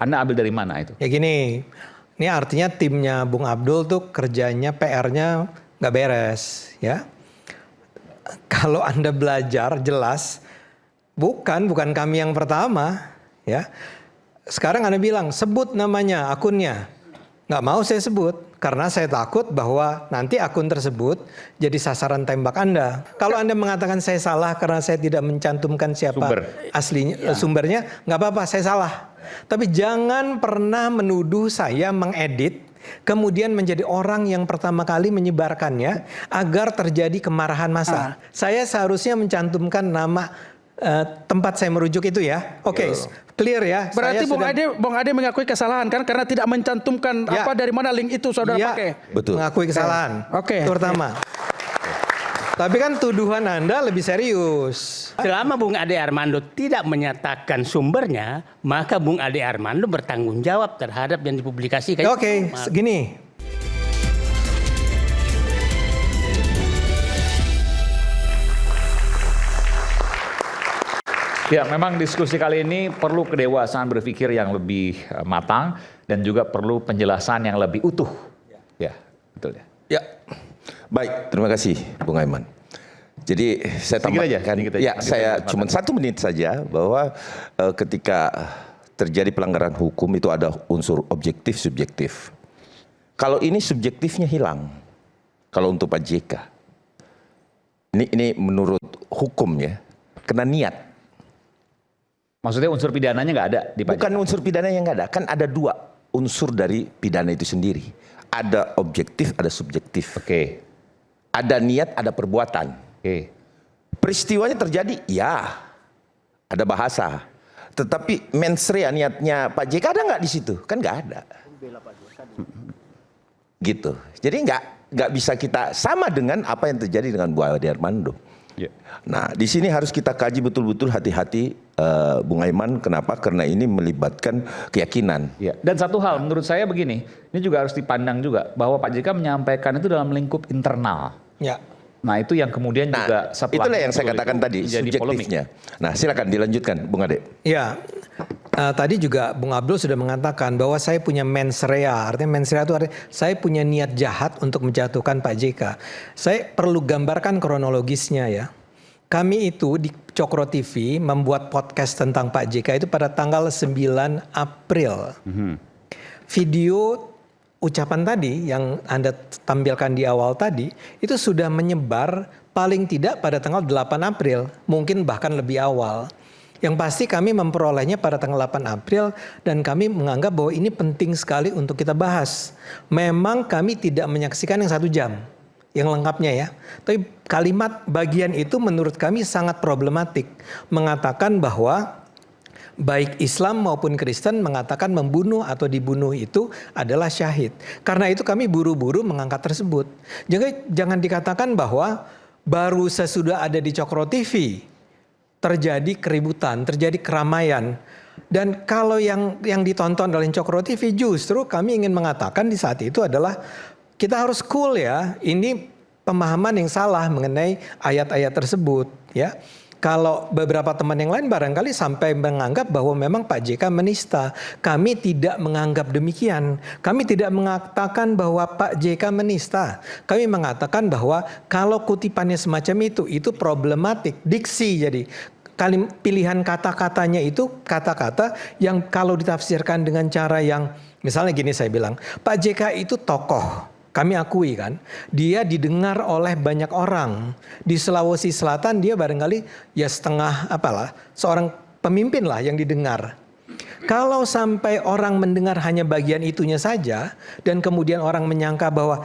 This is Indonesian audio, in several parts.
Anda ambil dari mana itu? Ya gini, ini artinya timnya Bung Abdul tuh kerjanya PR-nya nggak beres ya. Kalau Anda belajar jelas, bukan kami yang pertama ya. Sekarang Anda bilang sebut namanya, akunnya. Nggak mau saya sebut karena saya takut bahwa nanti akun tersebut jadi sasaran tembak Anda. Kalau Anda mengatakan saya salah karena saya tidak mencantumkan siapa aslinya sumbernya, nggak apa-apa, saya salah. Tapi jangan pernah menuduh saya mengedit kemudian menjadi orang yang pertama kali menyebarkannya agar terjadi kemarahan massa. Saya seharusnya mencantumkan nama tempat saya merujuk itu ya. Oke, clear ya. Berarti Bung Ade mengakui kesalahan kan karena tidak mencantumkan apa dari mana link itu saudara pakai. Betul. Mengakui kesalahan. Oke. Itu pertama. Tapi kan tuduhan Anda lebih serius. Selama Bung Ade Armando tidak menyatakan sumbernya, maka Bung Ade Armando bertanggung jawab terhadap yang dipublikasikan. Oke, gini. Ya, memang diskusi kali ini perlu kedewasaan berpikir yang lebih matang dan juga perlu penjelasan yang lebih utuh. Ya, betul ya. Ya, baik, terima kasih Bung Aiman. Jadi saya tambahkan, saya cuma 1 menit saja bahwa ketika terjadi pelanggaran hukum itu ada unsur objektif subjektif. Kalau ini subjektifnya hilang, kalau untuk Pak JK, ini menurut hukum ya, kena niat. Maksudnya unsur pidananya nggak ada di Pak JK? Bukan unsur pidananya nggak ada, kan ada 2 unsur dari pidana itu sendiri. Ada objektif, ada subjektif. Oke. Ada niat, ada perbuatan. Oke. Peristiwanya terjadi, ya. Ada bahasa. Tetapi mens rea niatnya Pak JK ada nggak di situ? Kan nggak ada. Gitu. Jadi nggak bisa kita sama dengan apa yang terjadi dengan Bu Ade Armando. Nah, di sini harus kita kaji betul-betul, hati-hati Bung Aiman. Kenapa? Karena ini melibatkan keyakinan. Ya. Dan satu hal menurut saya begini, ini juga harus dipandang juga bahwa Pak JK menyampaikan itu dalam lingkup internal. Ya. Nah, itu yang kemudian juga setelah itulah yang saya katakan tadi, subjektifnya. Nah, silakan dilanjutkan Bung Ade. Ya. Tadi juga Bung Abdul sudah mengatakan bahwa saya punya mens rea. Artinya mens rea itu artinya saya punya niat jahat untuk menjatuhkan Pak JK. Saya perlu gambarkan kronologisnya ya. Kami itu di Cokro TV membuat podcast tentang Pak JK itu pada tanggal 9 April. Video ucapan tadi yang Anda tampilkan di awal tadi itu sudah menyebar paling tidak pada tanggal 8 April. Mungkin bahkan lebih awal. Yang pasti kami memperolehnya pada tanggal 8 April dan kami menganggap bahwa ini penting sekali untuk kita bahas. Memang kami tidak menyaksikan yang 1 jam, yang lengkapnya ya. Tapi kalimat bagian itu menurut kami sangat problematik. Mengatakan bahwa baik Islam maupun Kristen mengatakan membunuh atau dibunuh itu adalah syahid. Karena itu kami buru-buru mengangkat tersebut. Jangan dikatakan bahwa baru sesudah ada di Cokro TV terjadi keributan, terjadi keramaian. Dan kalau yang ditonton oleh Cokro TV justru kami ingin mengatakan di saat itu adalah kita harus cool ya. Ini pemahaman yang salah mengenai ayat-ayat tersebut ya. Kalau beberapa teman yang lain barangkali sampai menganggap bahwa memang Pak JK menista. Kami tidak menganggap demikian. Kami tidak mengatakan bahwa Pak JK menista. Kami mengatakan bahwa kalau kutipannya semacam itu problematik. Diksi jadi. Pilihan kata-katanya itu kata-kata yang kalau ditafsirkan dengan cara yang misalnya gini saya bilang. Pak JK itu tokoh. Kami akui kan, dia didengar oleh banyak orang. Di Sulawesi Selatan dia barangkali ya setengah seorang pemimpin lah yang didengar. Kalau sampai orang mendengar hanya bagian itunya saja dan kemudian orang menyangka bahwa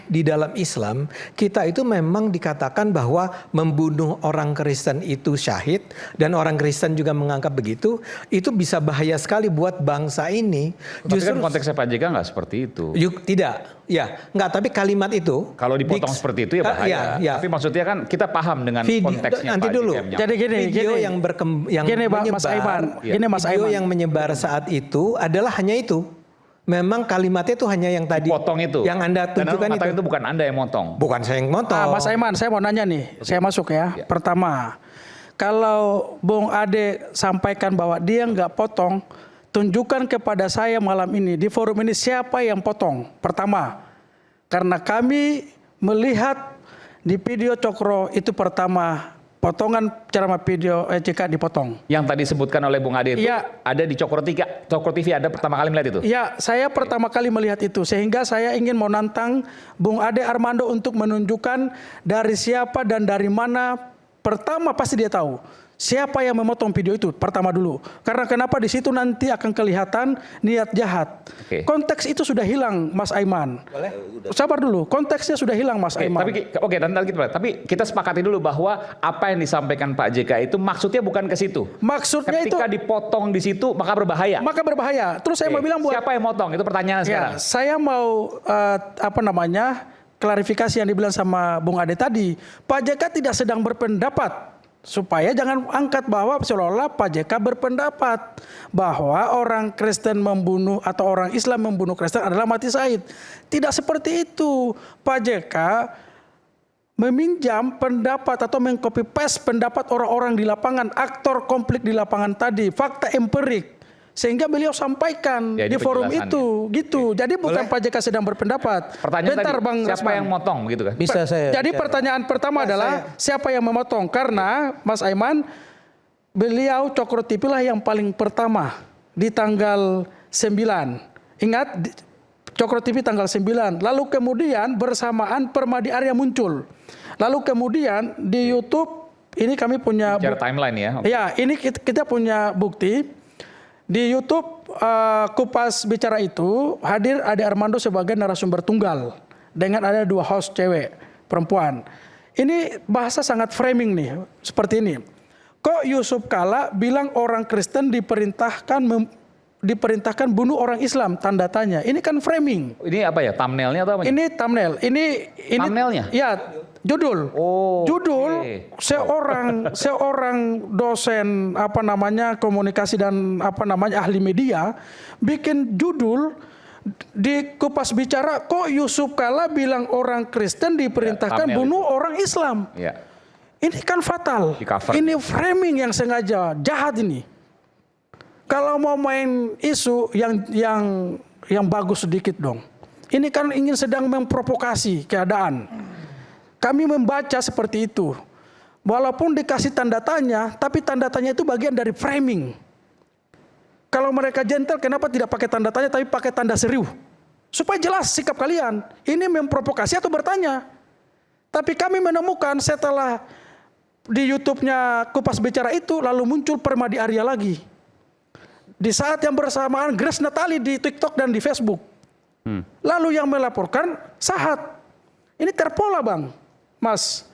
di dalam Islam kita itu memang dikatakan bahwa membunuh orang Kristen itu syahid dan orang Kristen juga menganggap begitu, itu bisa bahaya sekali buat bangsa ini. Justru kan konteksnya Pak JK nggak seperti itu. Tidak. Ya, enggak, tapi kalimat itu kalau dipotong seperti itu ya bahaya. Tapi maksudnya kan kita paham dengan konteksnya nanti Pak dulu. JK. Jadi video yang menyebar, yang menyebar saat itu adalah hanya itu. Memang kalimatnya itu hanya yang tadi potong itu. Yang Anda tunjukkan itu bukan Anda yang motong. Bukan saya yang motong. Mas Aiman, saya mau nanya nih. Saya masuk ya. Pertama, kalau Bung Ade sampaikan bahwa dia nggak potong, tunjukkan kepada saya malam ini di forum ini siapa yang potong. Pertama, karena kami melihat di video Cokro itu pertama potongan ceramah video JK dipotong. Yang tadi disebutkan oleh Bung Ade itu Ya. ada di Cokro TV, Anda pertama kali melihat itu? Ya, saya pertama kali melihat itu sehingga saya ingin menantang Bung Ade Armando untuk menunjukkan dari siapa dan dari mana. Pertama pasti dia tahu siapa yang memotong video itu pertama dulu. Karena kenapa di situ nanti akan kelihatan niat jahat. Oke. Konteks itu sudah hilang, Mas Aiman. Boleh? Sabar dulu, konteksnya sudah hilang, Mas Aiman. Tapi kita sepakati dulu bahwa apa yang disampaikan Pak JK itu maksudnya bukan ke situ. Maksudnya Ketika dipotong di situ maka berbahaya. maka berbahaya. Terus saya mau bilang buat siapa yang motong? Itu pertanyaan sekarang. ya, saya mau klarifikasi yang dibilang sama Bung Ade tadi. Pak JK tidak sedang berpendapat, supaya jangan angkat bahwa seolah-olah Pak JK berpendapat bahwa orang Kristen membunuh atau orang Islam membunuh Kristen adalah mati syahid. Tidak seperti itu. Pak JK meminjam pendapat atau mengcopy paste pendapat orang-orang di lapangan, aktor konflik di lapangan tadi, fakta empirik. Sehingga beliau sampaikan Ya, di forum penjelasannya. itu, gitu. Jadi bukan Pak JK sedang berpendapat. Pertanyaan Bentar, tadi, Bang siapa Rasman. yang motong begitu kan? Bisa saya. Jadi pertanyaan pertama adalah siapa yang memotong? Karena Mas Aiman, beliau Cokro TV lah yang paling pertama di tanggal 9. Ingat, Cokro TV tanggal 9. Lalu kemudian bersamaan Permadi Arya muncul. Lalu kemudian di YouTube ini kami punya Bicara timeline ya. ya, ini kita punya bukti. Di YouTube Kupas Bicara itu hadir Ade Armando sebagai narasumber tunggal dengan ada 2 host cewek perempuan. Ini bahasa sangat framing nih, seperti ini. Kok Yusuf Kala bilang orang Kristen diperintahkan bunuh orang Islam, tanda tanya. Ini kan framing. Ini apa ya? Thumbnailnya atau apa? Ini thumbnail. Ini Thumbnailnya? Ya, judul. Oh, Judul oke. seorang dosen komunikasi dan ahli media bikin judul di Kupas Bicara, kok Yusuf Kala bilang orang Kristen diperintahkan thumbnail bunuh orang Islam. Ya. Ini kan fatal. Di cover. Ini framing yang sengaja jahat ini. Kalau mau main isu yang bagus sedikit dong. Ini kan ingin sedang memprovokasi keadaan. Kami membaca seperti itu. Walaupun dikasih tanda tanya, tapi tanda tanya itu bagian dari framing. Kalau mereka gentle, kenapa tidak pakai tanda tanya tapi pakai tanda seru? Supaya jelas sikap kalian. Ini memprovokasi atau bertanya. Tapi kami menemukan setelah di YouTube-nya Kupas Bicara itu, lalu muncul Permadi Arya lagi. Di saat yang bersamaan Grace Natali di TikTok dan di Facebook. Lalu yang melaporkan Sahat. Ini terpola, Bang. Mas,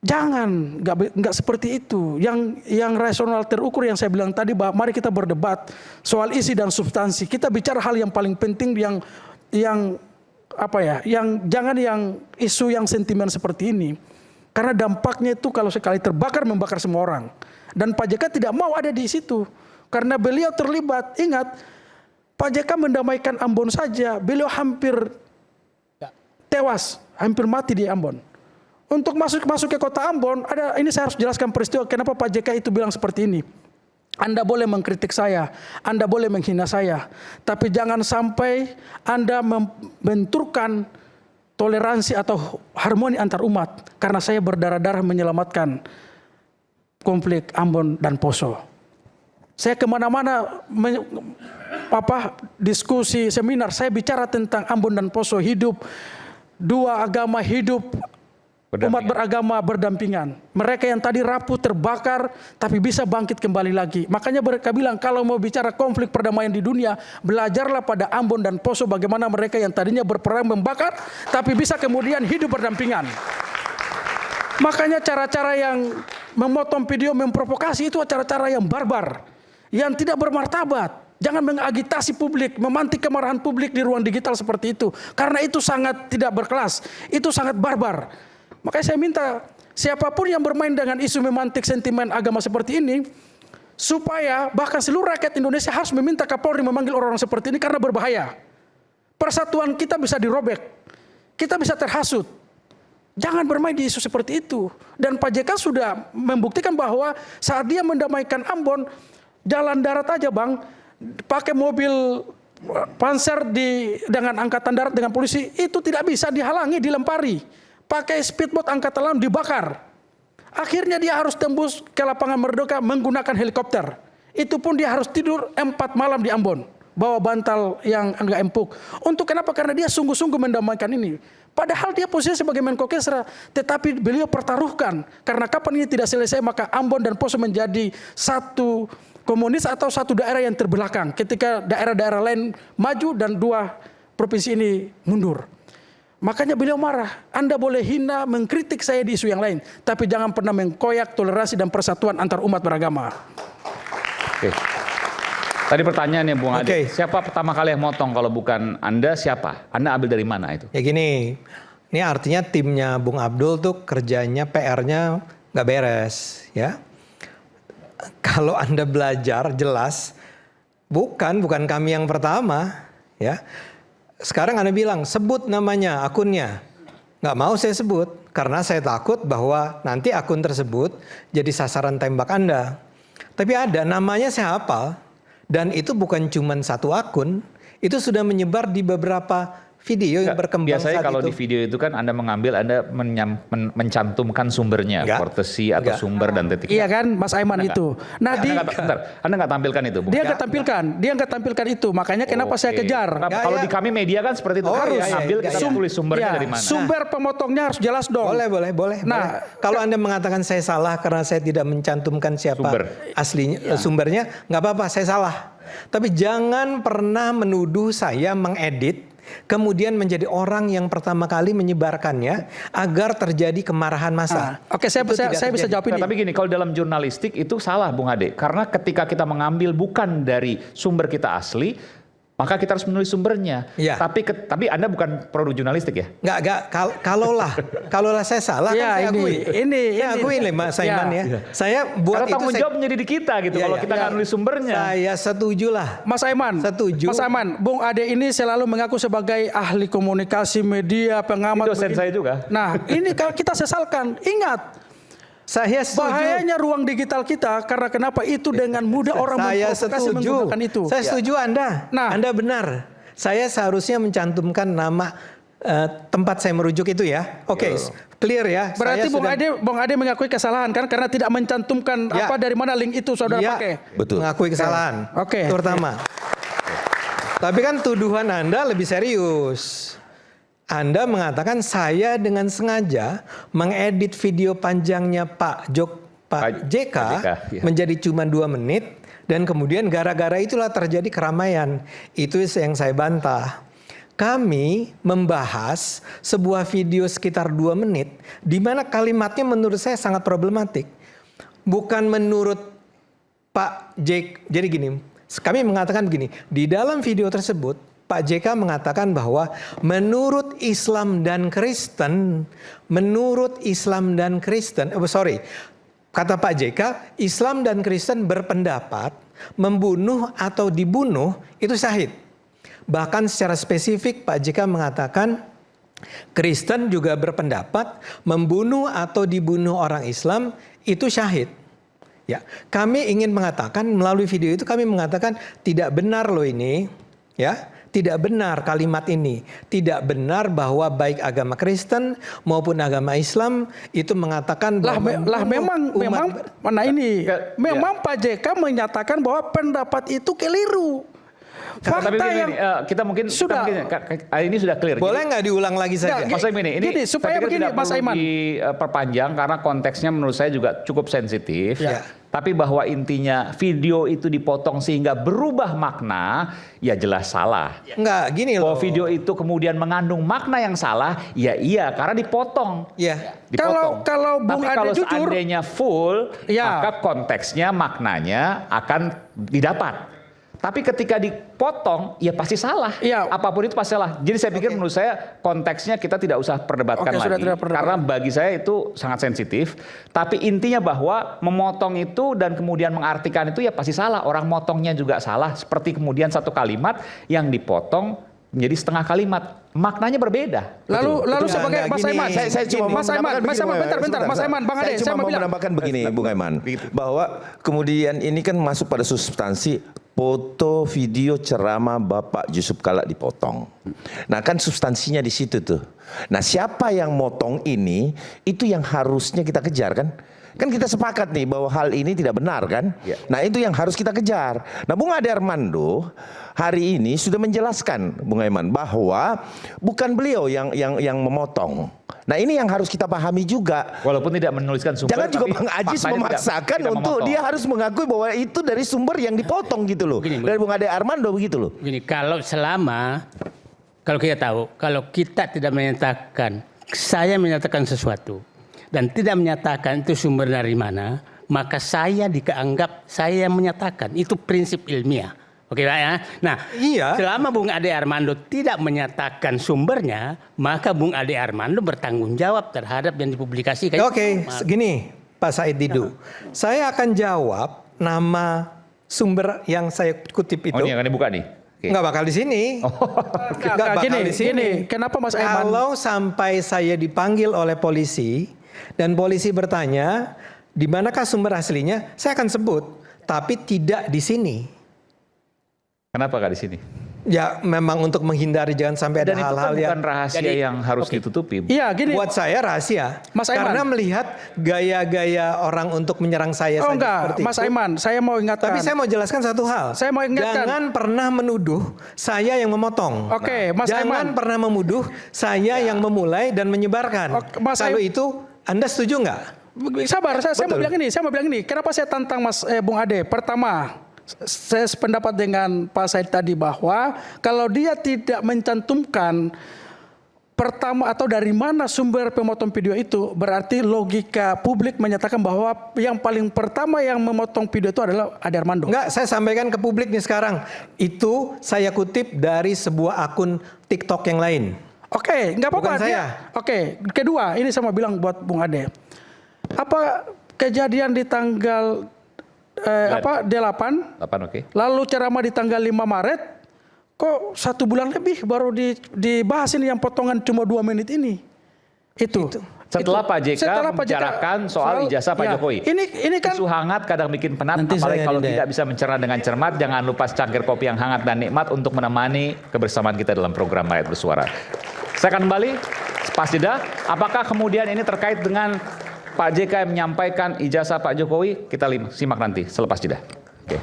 jangan, nggak seperti itu. Yang rasional terukur yang saya bilang tadi, mari kita berdebat soal isi dan substansi. Kita bicara hal yang paling penting yang jangan yang isu yang sentimen seperti ini. Karena dampaknya itu kalau sekali terbakar membakar semua orang. Dan Pak JK tidak mau ada di situ. Karena beliau terlibat. Ingat, Pak JK mendamaikan Ambon saja, beliau hampir tewas, hampir mati di Ambon. Untuk masuk ke kota Ambon, ini saya harus jelaskan peristiwa kenapa Pak JK itu bilang seperti ini. Anda boleh mengkritik saya, Anda boleh menghina saya, tapi jangan sampai Anda membenturkan toleransi atau harmoni antar umat, karena saya berdarah-darah menyelamatkan konflik Ambon dan Poso. Saya kemana-mana diskusi seminar, saya bicara tentang Ambon dan Poso, hidup dua agama, hidup umat beragama berdampingan. Mereka yang tadi rapuh terbakar tapi bisa bangkit kembali lagi. Makanya mereka bilang kalau mau bicara konflik perdamaian di dunia, belajarlah pada Ambon dan Poso bagaimana mereka yang tadinya berperang membakar tapi bisa kemudian hidup berdampingan. Makanya cara-cara yang memotong video memprovokasi itu cara-cara yang barbar, yang tidak bermartabat. Jangan mengagitasi publik, memantik kemarahan publik di ruang digital seperti itu. Karena itu sangat tidak berkelas, itu sangat barbar. Makanya saya minta siapapun yang bermain dengan isu memantik sentimen agama seperti ini, supaya bahkan seluruh rakyat Indonesia harus meminta Kapolri memanggil orang-orang seperti ini karena berbahaya. Persatuan kita bisa dirobek, kita bisa terhasut. Jangan bermain di isu seperti itu. Dan Pak JK sudah membuktikan bahwa saat dia mendamaikan Ambon, jalan darat aja Bang, pakai mobil panser dengan angkatan darat dengan polisi itu tidak bisa dihalangi, dilempari. Pakai speedboat angkatan laut dibakar. Akhirnya dia harus tembus ke lapangan Merdeka menggunakan helikopter. Itu pun dia harus tidur 4 malam di Ambon. Bawa bantal yang agak empuk. Untuk kenapa? Karena dia sungguh-sungguh mendamaikan ini. Padahal dia posisi sebagai Menko Kesra, tetapi beliau pertaruhkan. Karena kapan ini tidak selesai, maka Ambon dan Poso menjadi satu komunis atau satu daerah yang terbelakang. Ketika daerah-daerah lain maju dan 2 provinsi ini mundur. Makanya beliau marah. Anda boleh hina, mengkritik saya di isu yang lain. Tapi jangan pernah mengkoyak toleransi dan persatuan antar umat beragama. Oke. Tadi pertanyaannya Bung Ade, siapa pertama kali yang motong kalau bukan Anda siapa? Anda ambil dari mana itu? Ya gini, ini artinya timnya Bung Abdul tuh kerjanya PR-nya nggak beres ya. Kalau Anda belajar jelas, bukan kami yang pertama ya. Sekarang Anda bilang sebut namanya, akunnya. Nggak mau saya sebut karena saya takut bahwa nanti akun tersebut jadi sasaran tembak Anda. Tapi ada namanya saya hafal. Dan itu bukan cuma satu akun, itu sudah menyebar di beberapa video yang berkembang biasanya saat kalau itu. di video itu kan Anda mengambil, Anda mencantumkan sumbernya, courtesy atau sumber dan titik. Iya kan, Mas Aiman itu. Nah, Anda nggak tampilkan itu, Bung? Dia nggak tampilkan itu. Makanya kenapa saya kejar? Kalau di kami media kan seperti itu. Harus ambil, kita tulis sumbernya dari mana. Sumber pemotongnya harus jelas dong. Boleh. Nah, kalau Anda mengatakan saya salah karena saya tidak mencantumkan siapa aslinya sumbernya, nggak apa-apa, saya salah. Tapi jangan pernah menuduh saya mengedit kemudian menjadi orang yang pertama kali menyebarkannya agar terjadi kemarahan massa. Oke, saya bisa jawab ini. Tapi gini, kalau dalam jurnalistik itu salah Bung Ade. Karena ketika kita mengambil bukan dari sumber kita asli, maka kita harus menulis sumbernya. Ya. Tapi Anda bukan produk jurnalistik ya? Enggak. Kalaulah saya salah ya, kan saya akui. Ini akui nih Mas Aiman ya. Saya buat karena tanggung jawab menjadi di kita gitu. Kalau kita nggak nulis sumbernya. Saya setuju lah. Mas Aiman. Setuju. Mas Aiman, Bung Ade ini selalu mengaku sebagai ahli komunikasi media, pengamat. Dosen saya juga. Nah, ini kalau kita sesalkan, ingat. Saya setuju. Bahayanya ruang digital kita karena kenapa itu dengan mudah orang memprovokasi menggunakan itu. Saya setuju Anda. Nah, Anda benar. Saya seharusnya mencantumkan nama tempat saya merujuk itu ya. Oke, clear ya. Berarti Bung Ade mengakui kesalahan kan karena tidak mencantumkan apa dari mana link itu saudara pakai. Betul. Mengakui kesalahan. Oke. Itu pertama. Tapi kan tuduhan Anda lebih serius. Anda mengatakan saya dengan sengaja mengedit video panjangnya Pak JK menjadi cuma 2 menit dan kemudian gara-gara itulah terjadi keramaian. Itu yang saya bantah. Kami membahas sebuah video sekitar 2 menit di mana kalimatnya menurut saya sangat problematik. Bukan menurut Pak JK. Jadi gini, kami mengatakan begini, di dalam video tersebut Pak JK mengatakan bahwa menurut Islam dan Kristen, kata Pak JK, Islam dan Kristen berpendapat membunuh atau dibunuh itu syahid. Bahkan secara spesifik Pak JK mengatakan Kristen juga berpendapat membunuh atau dibunuh orang Islam itu syahid. Ya, kami ingin mengatakan melalui video itu kami mengatakan tidak benar loh ini, ya. Tidak benar kalimat ini. Tidak benar bahwa baik agama Kristen maupun agama Islam itu mengatakan bahwa memang Pak JK menyatakan bahwa pendapat itu keliru. Tapi begini, kita mungkin ini sudah clear. Boleh nggak diulang lagi saja? Mas Aiman ini supaya begini Mas Aiman diperpanjang karena konteksnya menurut saya juga cukup sensitif. Ya. Tapi bahwa intinya video itu dipotong sehingga berubah makna, ya jelas salah. Enggak, gini loh. Bahwa video itu kemudian mengandung makna yang salah, ya iya karena dipotong. Iya. Dipotong. Kalau Bung Ade kalau jujur, seandainya full, maka konteksnya, maknanya akan didapat. Tapi ketika dipotong, ya pasti salah. Ya. Apapun itu pasti salah. Jadi saya pikir menurut saya konteksnya kita tidak usah perdebatkan lagi. Karena bagi saya itu sangat sensitif. Tapi intinya bahwa memotong itu dan kemudian mengartikan itu ya pasti salah. Orang motongnya juga salah. Seperti kemudian satu kalimat yang dipotong menjadi setengah kalimat. Maknanya berbeda. Lalu sebagai Mas Aiman, saya cuma Mas Aiman, Bang Ade, saya mau menambahkan begini, Bung Aiman, bahwa kemudian ini kan masuk pada substansi foto video ceramah Bapak Yusuf Kalla dipotong. Nah kan substansinya di situ tuh. Nah siapa yang motong ini, itu yang harusnya kita kejar kan? Kan kita sepakat nih bahwa hal ini tidak benar kan? Ya. Nah itu yang harus kita kejar. Nah Bung Ade Armando hari ini sudah menjelaskan Bung Aiman bahwa bukan beliau yang memotong. Nah ini yang harus kita pahami juga. Walaupun tidak menuliskan sumber. Jangan juga Bang Ajis memaksakan tidak untuk memotong. Dia harus mengakui bahwa itu dari sumber yang dipotong gitu loh. Dari Bung Ade Armando begitu loh. Begini, kalau kita tahu, kalau kita tidak menyatakan, saya menyatakan sesuatu dan tidak menyatakan itu sumber dari mana, maka saya dianggap saya menyatakan. Itu prinsip ilmiah. Oke Pak ya. Nah, selama Bung Ade Armando tidak menyatakan sumbernya, maka Bung Ade Armando bertanggung jawab terhadap yang dipublikasikan. Oke, segini Pak Said Didu. Saya akan jawab nama sumber yang saya kutip itu. Oh, ini akan dibuka nih. Okay. Nggak bakal di sini. Nggak bakal di sini. Gini, kenapa Mas Aiman? Kalau sampai saya dipanggil oleh polisi dan polisi bertanya, di manakah sumber aslinya? Saya akan sebut, tapi tidak di sini. Kenapa nggak di sini? Ya memang untuk menghindari jangan sampai ada hal-hal yang bukan rahasia yang harus ditutupi. Iya, gini. Buat saya rahasia. Mas Aiman. Karena melihat gaya-gaya orang untuk menyerang saya saja seperti Mas itu. Aiman, saya mau ingatkan. Tapi saya mau jelaskan satu hal. Saya mau ingatkan. Jangan pernah menuduh saya yang memotong. Oke, Mas Jangan Aiman. pernah menuduh saya yang memulai dan menyebarkan. Kalau itu Anda setuju nggak? Sabar, saya mau bilang ini. Kenapa saya tantang Bung Ade? Pertama, saya sependapat dengan Pak Said tadi bahwa kalau dia tidak mencantumkan pertama atau dari mana sumber pemotong video itu, berarti logika publik menyatakan bahwa yang paling pertama yang memotong video itu adalah Ade Armando. Enggak, saya sampaikan ke publik nih sekarang. Itu saya kutip dari sebuah akun TikTok yang lain. Oke, nggak apa-apa. Bukan saya. Oke, kedua, ini saya mau bilang buat Bung Ade. Apa kejadian di tanggal 8, oke. lalu ceramah di tanggal 5 Maret, kok 1 bulan lebih baru dibahas ini yang potongan cuma 2 menit ini. Itu. Setelah Pak JK membicarakan soal ijazah Pak Jokowi. Ini kan isu hangat kadang bikin penat, apalagi kalau tidak bisa mencerna dengan cermat. Jangan lupa secangkir kopi yang hangat dan nikmat untuk menemani kebersamaan kita dalam program Rakyat Bersuara. Saya akan kembali pas jeda. Apakah kemudian ini terkait dengan Pak JK yang menyampaikan ijazah Pak Jokowi? Kita simak nanti selepas jeda. Oke.